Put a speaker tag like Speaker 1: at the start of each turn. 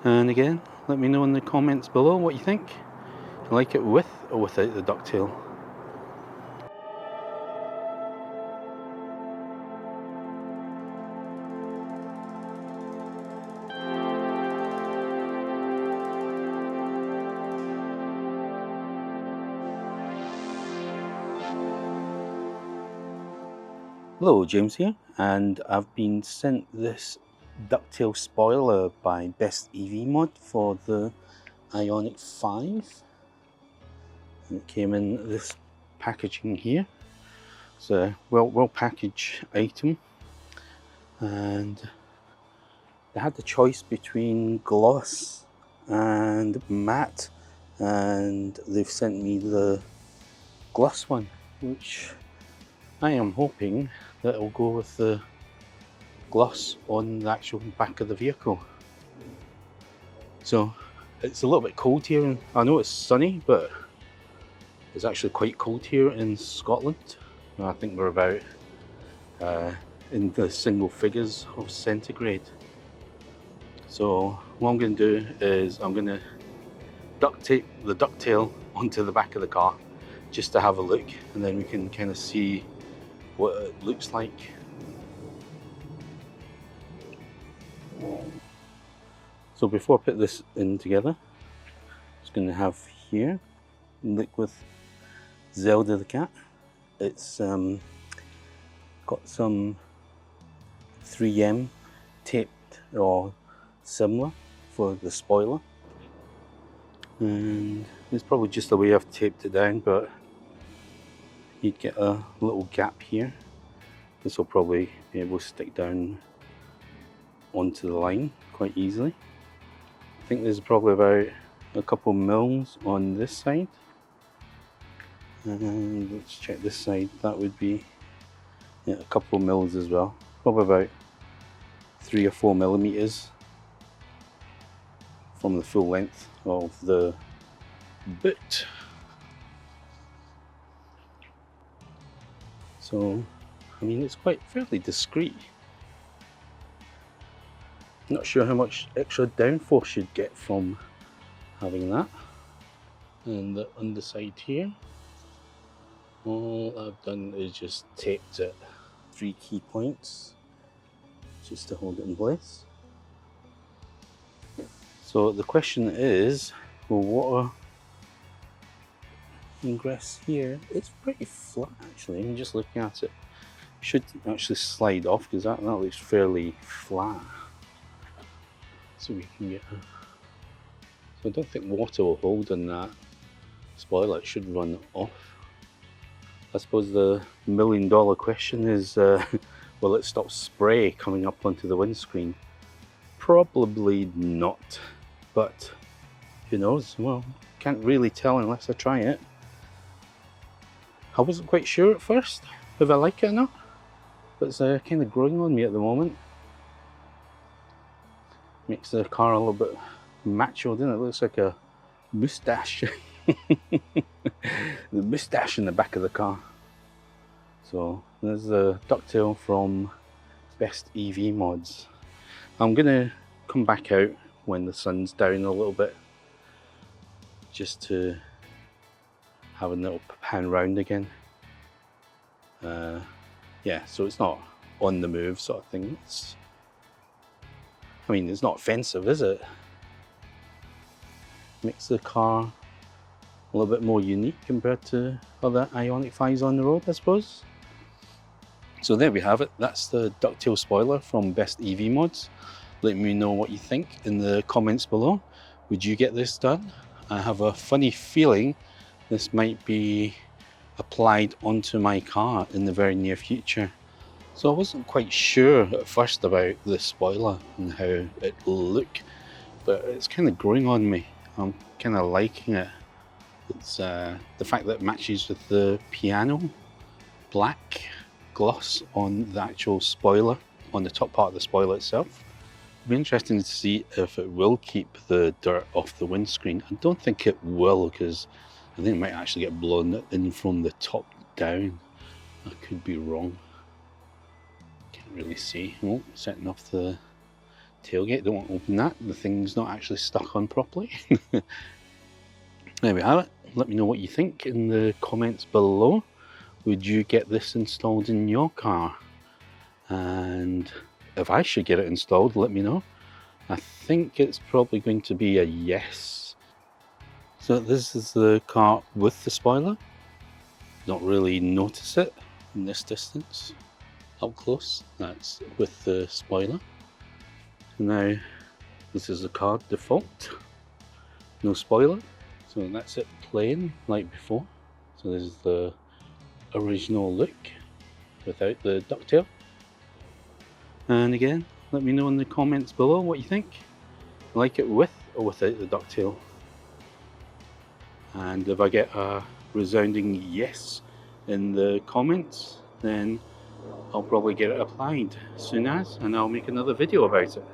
Speaker 1: And again, let me know in the comments below what you think. You like it with or without the ducktail. Hello, James here, and I've been sent this Ducktail spoiler by Best EV Mod for the IONIQ 5. And it came in this packaging here. It's a well packaged item, and they had the choice between gloss and matte, and they've sent me the gloss one, which I am hoping that it'll go with the gloss on the actual back of the vehicle. So it's a little bit cold here, and I know it's sunny, but it's actually quite cold here in Scotland. I think we're about in the single figures of centigrade. So what I'm going to do is I'm going to duct tape the ducktail onto the back of the car just to have a look, and then we can kind of see what it looks like. So before I put this in together, I'm just going to have here look with Zelda the cat. It's got some 3M taped or similar for the spoiler, and it's probably just the way I've taped it down, but you'd get a little gap here. This will probably be able to stick down onto the line quite easily. I think there's probably about a couple mils on this side, and let's check this side. That would be a couple mils as well, probably about 3 or 4 millimeters from the full length of the boot. So I mean, it's quite fairly discreet. Not sure how much extra downforce you'd get from having that. And the underside here, all I've done is just taped it 3 key points just to hold it in place. So the question is, well, water ingress here, it's pretty flat actually. I'm just looking at it. Should actually slide off because that looks fairly flat. So we can get so I don't think water will hold on that spoiler. It should run off. I suppose the $1 million question is, will it stop spray coming up onto the windscreen? Probably not, but who knows? Well, can't really tell unless I try it. I wasn't quite sure at first if I like it or not, but it's kind of growing on me at the moment. Makes the car a little bit macho, doesn't it? It looks like a moustache. The moustache in the back of the car. So there's the ducktail from Best EV Mods. I'm gonna come back out when the sun's down a little bit, just to have a little pan round again. Yeah, so it's not on the move sort of thing. I mean, it's not offensive, is it? Makes the car a little bit more unique compared to other IONIQ 5s on the road, I suppose. So there we have it. That's the ducktail spoiler from Best EV Mods. Let me know what you think in the comments below. Would you get this done? I have a funny feeling this might be applied onto my car in the very near future. So I wasn't quite sure at first about the spoiler and how it will look, but it's kind of growing on me. I'm kind of liking it. It's the fact that it matches with the piano black gloss on the actual spoiler, on the top part of the spoiler itself. It'll be interesting to see if it will keep the dirt off the windscreen. I don't think it will, because I think it might actually get blown in from the top down. I could be wrong. Can't really see. Oh, setting off the tailgate. Don't want to open that, the thing's not actually stuck on properly. There we have it. Let me know what you think in the comments below. Would you get this installed in your car? And if I should get it installed, let me know. I think it's probably going to be a yes. So this is the car with the spoiler. Don't really notice it in this distance. Up close, that's with the spoiler. Now this is the car default, no spoiler, so that's it plain like before. So this is the original look without the ducktail. And again, let me know in the comments below what you think. Like it with or without the ducktail. And if I get a resounding yes in the comments, then I'll probably get it applied soon as, and I'll make another video about it.